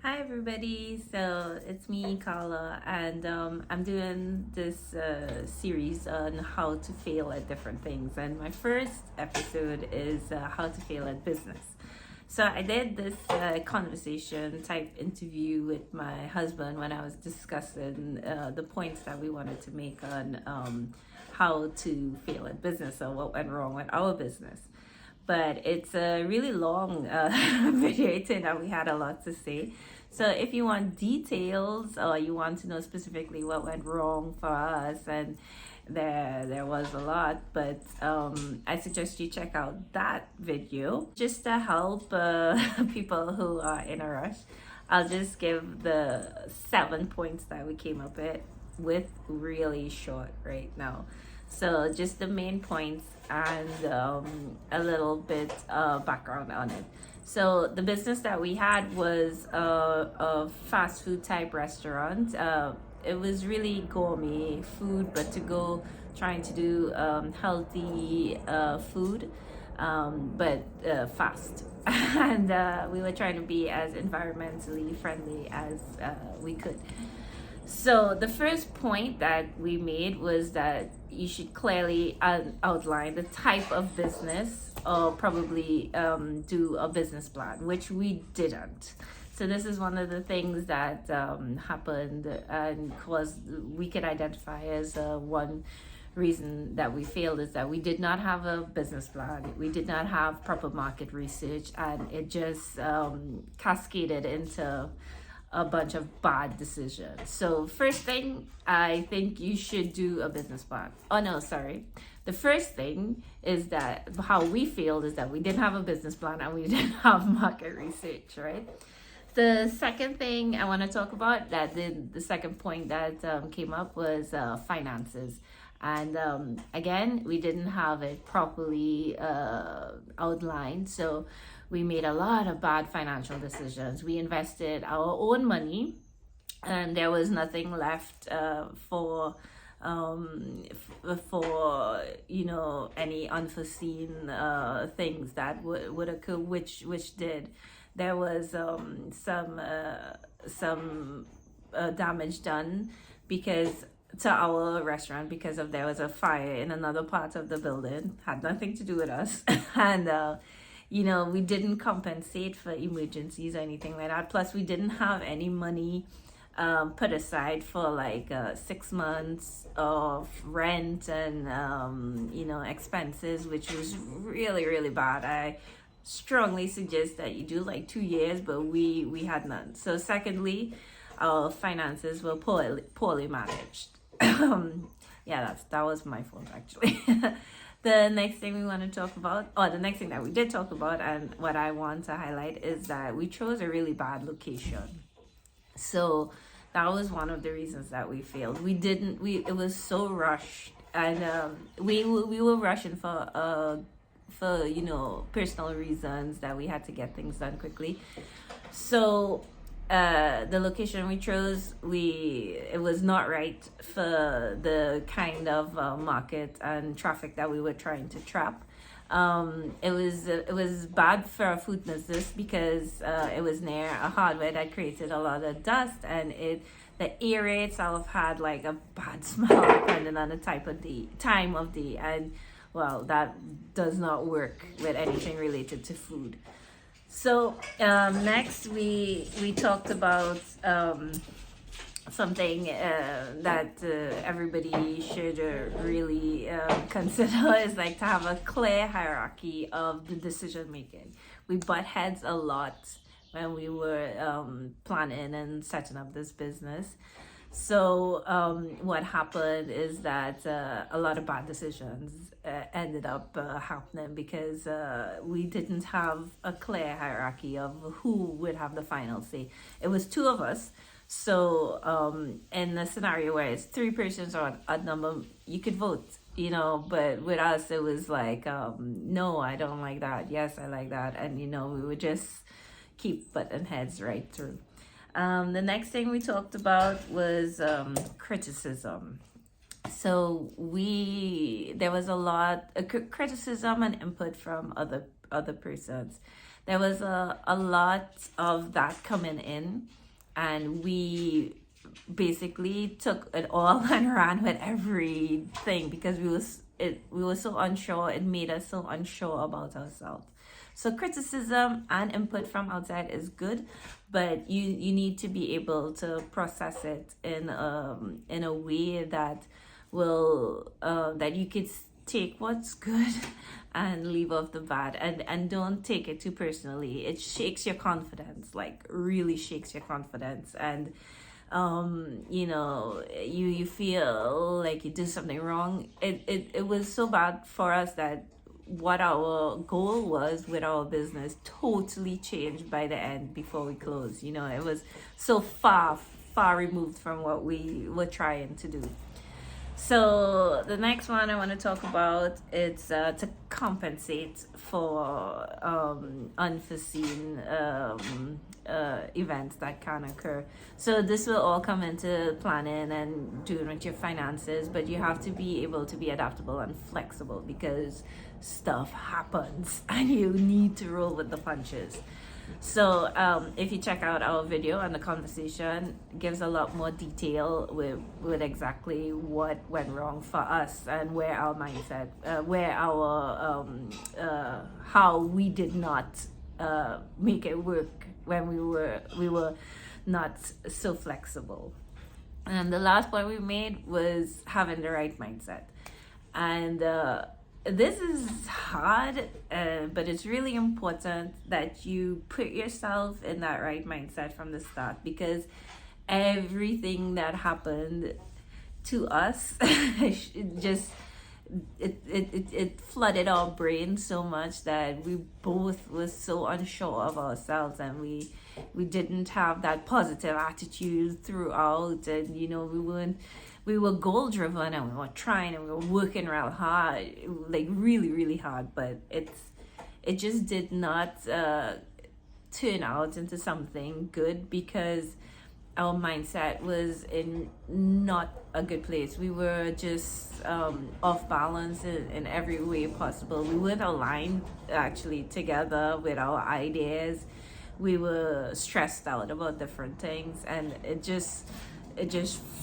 Hi everybody, so it's me Carla and I'm doing this series on how to fail at different things, and my first episode is how to fail at business. So I did this conversation type interview with my husband when I was discussing the points that we wanted to make on how to fail at business or what went wrong with our business. But it's a really long video and we had a lot to say. So if you want details or you want to know specifically what went wrong for us, and there was a lot, but I suggest you check out that video just to help people who are in a rush. I'll just give the 7 points that we came up with really short right now. So just the main points and a little bit background on it. So the business that we had was a fast food type restaurant. It was really gourmet food, but to go trying to do healthy food, but fast. And we were trying to be as environmentally friendly as we could. So the first point that we made was that you should clearly outline the type of business or probably do a business plan, which we didn't. So this is one of the things that happened and we could identify as one reason that we failed, is that we did not have a business plan. We did not have proper market research, and it just cascaded into a bunch of bad decisions. So first thing, I think you should do a business plan. Oh no, sorry. The first thing is that how we failed is that we didn't have a business plan and we didn't have market research, right? The second thing I want to talk about, that the second point that came up was finances. And again, we didn't have it properly outlined. So we made a lot of bad financial decisions. We invested our own money and there was nothing left for any unforeseen things that would occur, which did. There was some damage done because to our restaurant, because of there was a fire in another part of the building, had nothing to do with us. And we didn't compensate for emergencies or anything like that. Plus we didn't have any money put aside for like 6 months of rent and expenses, which was really, really bad. I strongly suggest that you do like 2 years, but we had none. So secondly, our finances were poorly managed. Yeah, that was my fault actually. The next thing we want to talk about, or the next thing that we did talk about, and what I want to highlight, is that we chose a really bad location. So that was one of the reasons that we failed. It was so rushed, and we were rushing for personal reasons that we had to get things done quickly. So the location we chose, it was not right for the kind of market and traffic that we were trying to trap. It was bad for our food business because it was near a hardware that created a lot of dust, and the area itself had like a bad smell depending on the time of day, and well, that does not work with anything related to food. So next we talked about something that everybody should really consider, is like to have a clear hierarchy of the decision making. We butt heads a lot when we were planning and setting up this business. So what happened is that a lot of bad decisions ended up happening because we didn't have a clear hierarchy of who would have the final say. It was two of us. So in a scenario where it's three persons or a number, you could vote, but with us it was like, no, I don't like that. Yes, I like that. And, we would just keep butting heads right through. The next thing we talked about was criticism. So there was a lot of criticism and input from other persons. there was a lot of that coming in, and we basically took it all and ran with everything because we were so unsure. It made us so unsure about ourselves. So criticism and input from outside is good, but you need to be able to process it in a way that will that you could take what's good and leave off the bad, and don't take it too personally. It shakes your confidence, like really shakes your confidence, and you know, you feel like you do something wrong. It was so bad for us that what our goal was with our business totally changed by the end before we closed. You know, it was so far removed from what we were trying to do. So the next one I want to talk about is to compensate for unforeseen events that can occur. So this will all come into planning and doing with your finances, but you have to be able to be adaptable and flexible because stuff happens and you need to roll with the punches. So if you check out our video, and the conversation gives a lot more detail with exactly what went wrong for us and where our mindset, where our how we did not make it work when we were not so flexible. And the last point we made was having the right mindset. And this is hard, but it's really important that you put yourself in that right mindset from the start, because everything that happened to us just it flooded our brain so much that we both was so unsure of ourselves, and we didn't have that positive attitude throughout, and you know, we were goal driven, and we were trying, and we were working real hard, like really hard, but it just did not turn out into something good because our mindset was in not a good place. We were just off balance in every way possible. We weren't aligned actually together with our ideas. We were stressed out about different things, and it just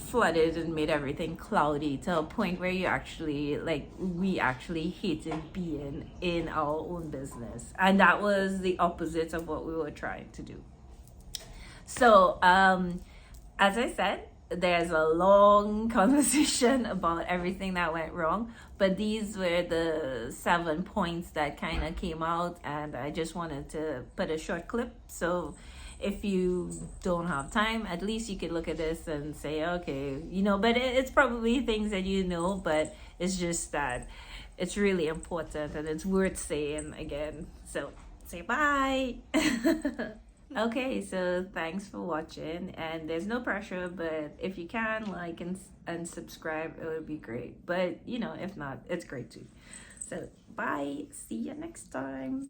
flooded and made everything cloudy to a point where we actually hated being in our own business, and that was the opposite of what we were trying to do. So as I said, there's a long conversation about everything that went wrong, but these were the 7 points that kind of came out, and I just wanted to put a short clip. So if you don't have time, at least you could look at this and say, okay, you know, but it's probably things that you know, but it's just that it's really important and it's worth saying again. So say bye. Okay, so thanks for watching, and there's no pressure, but if you can, like and subscribe, it would be great. But you know, if not, it's great too. So bye, see you next time.